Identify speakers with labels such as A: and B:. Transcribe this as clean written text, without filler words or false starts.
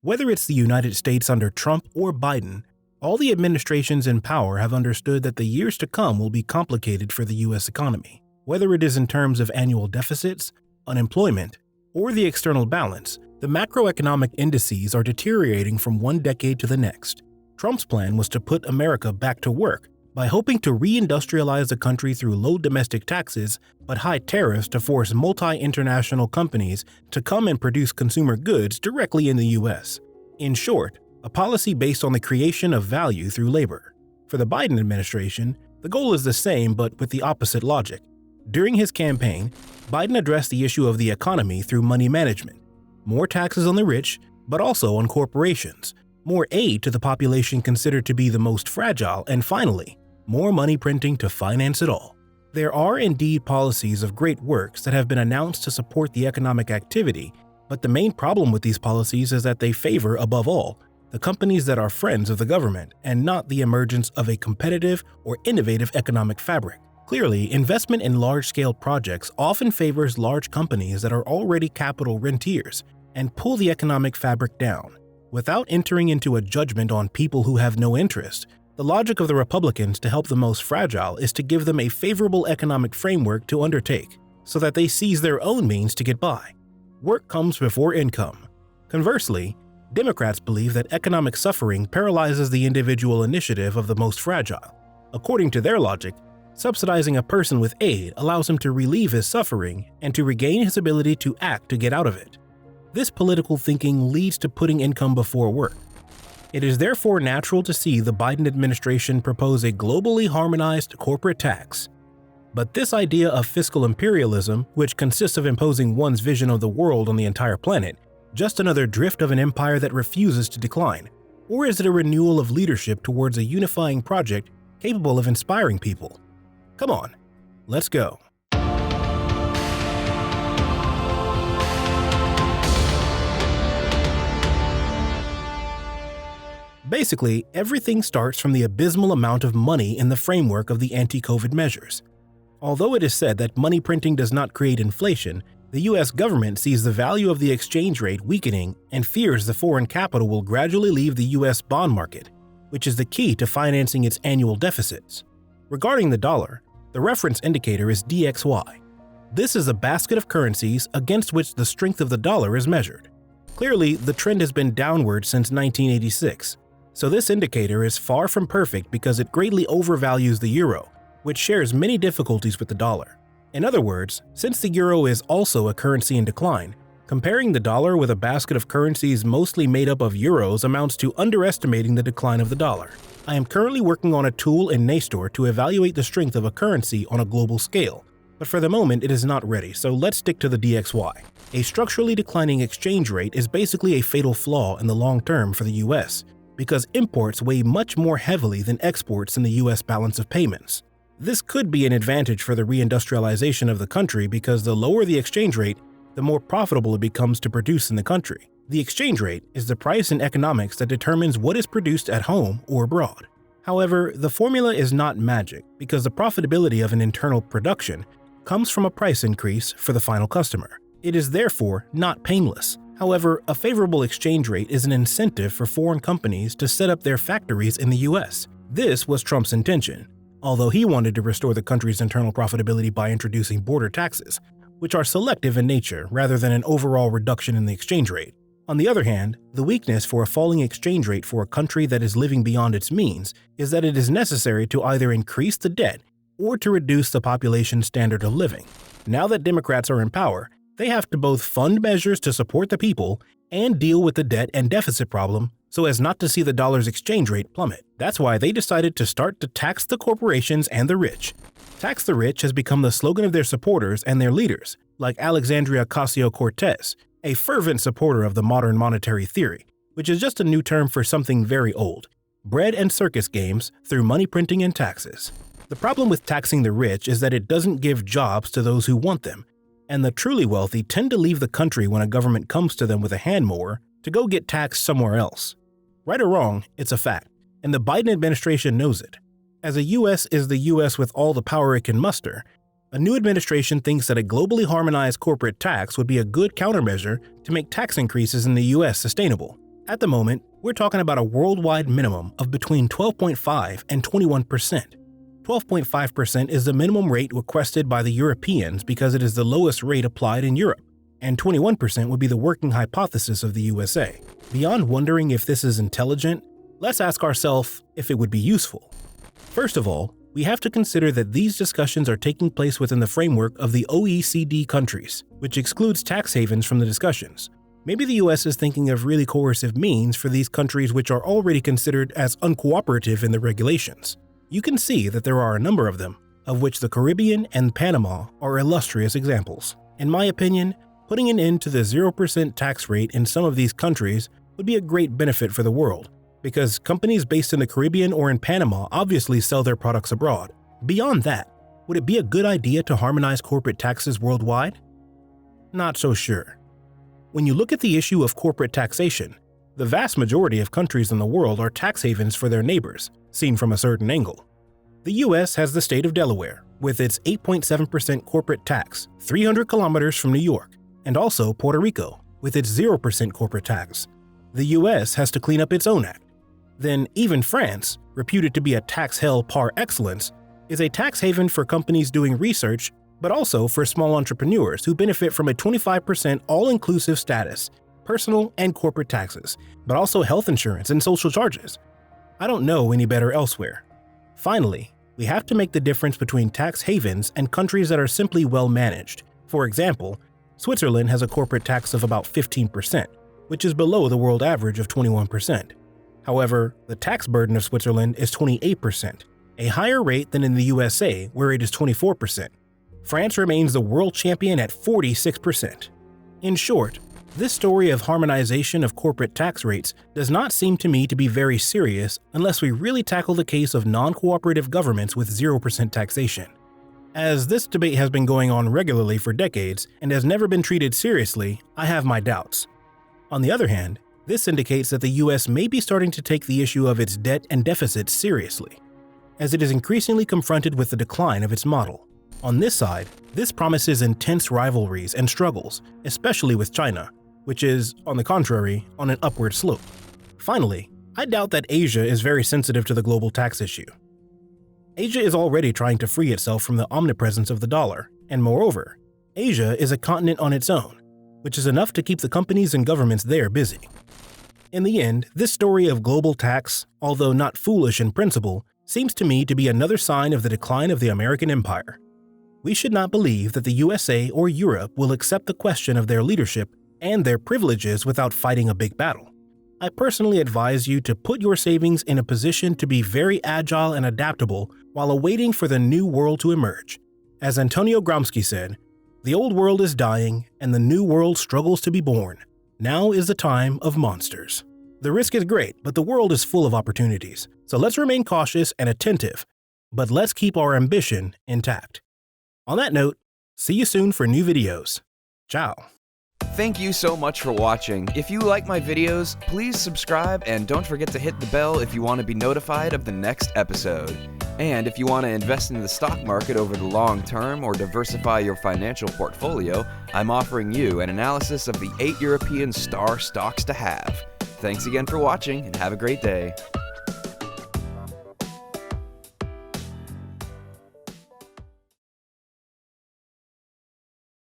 A: Whether it's the United States under Trump or Biden, all the administrations in power have understood that the years to come will be complicated for the U.S. economy. Whether it is in terms of annual deficits, unemployment, or the external balance, the macroeconomic indices are deteriorating from one decade to the next. Trump's plan was to put America back to work by hoping to reindustrialize the country through low domestic taxes but high tariffs to force multi-international companies to come and produce consumer goods directly in the U.S. In short, a policy based on the creation of value through labor. For the Biden administration, the goal is the same but with the opposite logic. During his campaign, Biden addressed the issue of the economy through money management, more taxes on the rich, but also on corporations, more aid to the population considered to be the most fragile, and finally, more money printing to finance it all. There are indeed policies of great works that have been announced to support the economic activity, but the main problem with these policies is that they favor, above all, the companies that are friends of the government and not the emergence of a competitive or innovative economic fabric. Clearly, investment in large-scale projects often favors large companies that are already capital rentiers and pull the economic fabric down. Without entering into a judgment on people who have no interest, the logic of the Republicans to help the most fragile is to give them a favorable economic framework to undertake, so that they seize their own means to get by. Work comes before income. Conversely, Democrats believe that economic suffering paralyzes the individual initiative of the most fragile. According to their logic, subsidizing a person with aid allows him to relieve his suffering and to regain his ability to act to get out of it. This political thinking leads to putting income before work. It is therefore natural to see the Biden administration propose a globally harmonized corporate tax. But this idea of fiscal imperialism, which consists of imposing one's vision of the world on the entire planet, just another drift of an empire that refuses to decline? Or is it a renewal of leadership towards a unifying project capable of inspiring people? Come on, let's go. Basically, everything starts from the abysmal amount of money in the framework of the anti-COVID measures. Although it is said that money printing does not create inflation, the US government sees the value of the exchange rate weakening and fears the foreign capital will gradually leave the US bond market, which is the key to financing its annual deficits. Regarding the dollar, the reference indicator is DXY. This is a basket of currencies against which the strength of the dollar is measured. Clearly, the trend has been downward since 1986. So this indicator is far from perfect because it greatly overvalues the euro, which shares many difficulties with the dollar. In other words, since the euro is also a currency in decline, comparing the dollar with a basket of currencies mostly made up of euros amounts to underestimating the decline of the dollar. I am currently working on a tool in Nastor to evaluate the strength of a currency on a global scale, but for the moment it is not ready, so let's stick to the DXY. A structurally declining exchange rate is basically a fatal flaw in the long term for the US, because imports weigh much more heavily than exports in the US balance of payments. This could be an advantage for the reindustrialization of the country because the lower the exchange rate, the more profitable it becomes to produce in the country. The exchange rate is the price in economics that determines what is produced at home or abroad. However, the formula is not magic because the profitability of an internal production comes from a price increase for the final customer. It is therefore not painless. However, a favorable exchange rate is an incentive for foreign companies to set up their factories in the US. This was Trump's intention, although he wanted to restore the country's internal profitability by introducing border taxes, which are selective in nature rather than an overall reduction in the exchange rate. On the other hand, the weakness for a falling exchange rate for a country that is living beyond its means is that it is necessary to either increase the debt or to reduce the population's standard of living. Now that Democrats are in power, they have to both fund measures to support the people and deal with the debt and deficit problem so as not to see the dollar's exchange rate plummet. That's why they decided to start to tax the corporations and the rich. Tax the rich has become the slogan of their supporters and their leaders, like Alexandria Ocasio-Cortez, a fervent supporter of the modern monetary theory, which is just a new term for something very old: bread and circus games through money printing and taxes. The problem with taxing the rich is that it doesn't give jobs to those who want them, and the truly wealthy tend to leave the country when a government comes to them with a hand mower to go get taxed somewhere else. Right or wrong, it's a fact, and the Biden administration knows it. As a US is the US with all the power it can muster, a new administration thinks that a globally harmonized corporate tax would be a good countermeasure to make tax increases in the US sustainable. At the moment, we're talking about a worldwide minimum of between 12.5 and 21%. 12.5% is the minimum rate requested by the Europeans because it is the lowest rate applied in Europe, and 21% would be the working hypothesis of the USA. Beyond wondering if this is intelligent, let's ask ourselves if it would be useful. First of all, we have to consider that these discussions are taking place within the framework of the OECD countries, which excludes tax havens from the discussions. Maybe the US is thinking of really coercive means for these countries which are already considered as uncooperative in the regulations. You can see that there are a number of them, of which the Caribbean and Panama are illustrious examples. In my opinion, putting an end to the 0% tax rate in some of these countries would be a great benefit for the world, because companies based in the Caribbean or in Panama obviously sell their products abroad. Beyond that, would it be a good idea to harmonize corporate taxes worldwide? Not so sure. When you look at the issue of corporate taxation, the vast majority of countries in the world are tax havens for their neighbors, seen from a certain angle. The US has the state of Delaware, with its 8.7% corporate tax, 300 kilometers from New York, and also Puerto Rico, with its 0% corporate tax. The US has to clean up its own act. Then even France, reputed to be a tax hell par excellence, is a tax haven for companies doing research, but also for small entrepreneurs who benefit from a 25% all-inclusive status, personal and corporate taxes, but also health insurance and social charges. I don't know any better elsewhere. Finally, we have to make the difference between tax havens and countries that are simply well managed. For example, Switzerland has a corporate tax of about 15%, which is below the world average of 21%. However, the tax burden of Switzerland is 28%, a higher rate than in the USA, where it is 24%. France remains the world champion at 46%. In short, this story of harmonization of corporate tax rates does not seem to me to be very serious unless we really tackle the case of non-cooperative governments with 0% taxation. As this debate has been going on regularly for decades and has never been treated seriously, I have my doubts. On the other hand, this indicates that the US may be starting to take the issue of its debt and deficits seriously, as it is increasingly confronted with the decline of its model. On this side, this promises intense rivalries and struggles, especially with China, which is, on the contrary, on an upward slope. Finally, I doubt that Asia is very sensitive to the global tax issue. Asia is already trying to free itself from the omnipresence of the dollar, and moreover, Asia is a continent on its own, which is enough to keep the companies and governments there busy. In the end, this story of global tax, although not foolish in principle, seems to me to be another sign of the decline of the American empire. We should not believe that the USA or Europe will accept the question of their leadership and their privileges without fighting a big battle. I personally advise you to put your savings in a position to be very agile and adaptable while awaiting for the new world to emerge. As Antonio Gramsci said, "The old world is dying and the new world struggles to be born. Now is the time of monsters." The risk is great, but the world is full of opportunities. So let's remain cautious and attentive, but let's keep our ambition intact. On that note, see you soon for new videos. Ciao.
B: Thank you so much for watching. If you like my videos, please subscribe and don't forget to hit the bell if you want to be notified of the next episode. And if you want to invest in the stock market over the long term or diversify your financial portfolio, I'm offering you an analysis of the 8 European star stocks to have. Thanks again for watching and have a great day.